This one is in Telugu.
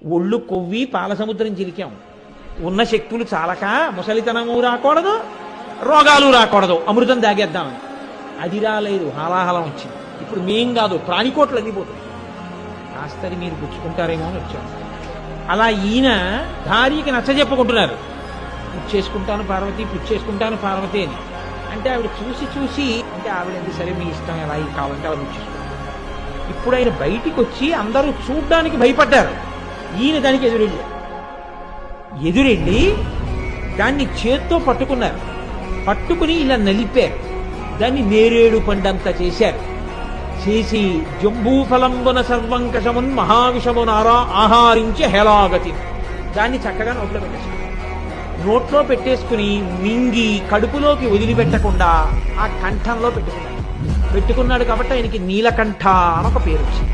ఒళ్ళు కొవ్వి పాలసముద్రం చిరికాం. ఉన్న శక్తులు చాలక ముసలితనము రాకూడదు, రోగాలు రాకూడదు, అమృతం తాగేద్దామని. అది రాలేదు, హాలాహలం వచ్చింది. ఇప్పుడు మేం కాదు, ప్రాణికోట్లు అన్ని పోతుంది. కాస్తది మీరు పుచ్చుకుంటారేమో అని వచ్చాను. అలా ఈయన భార్యకి నచ్చజెప్పుకుంటున్నారు, పుచ్చేసుకుంటాను పార్వతి, పుచ్చేసుకుంటాను పార్వతి అని. అంటే ఆవిడ చూసి అంటే ఆవిడ ఎంత సరే మీ ఇష్టం, ఎలా కావాలంటే అలా పుచ్చేసుకుంటారు. ఇప్పుడు ఆయన బయటికి వచ్చి అందరూ చూడ్డానికి భయపడ్డారు. ఈయన దానికి ఎదురెళ్ళి దాన్ని చేత్తో పట్టుకున్నారు. పట్టుకుని ఇలా నలిపారు. దాన్ని నేరేడు పండంతా చేశారు. చేసి జంబూఫలంబున సర్వంకషమున్ మహావిషమునారా ఆహారించి హేళాగతి, దాన్ని చక్కగా నోట్లో పెట్టేశారు. నోట్లో పెట్టేసుకుని మింగి కడుపులోకి వదిలిపెట్టకుండా ఆ కంఠంలో పెట్టుకున్నాడు. కాబట్టి ఆయనకి నీలకంఠ అని ఒక పేరు వచ్చింది.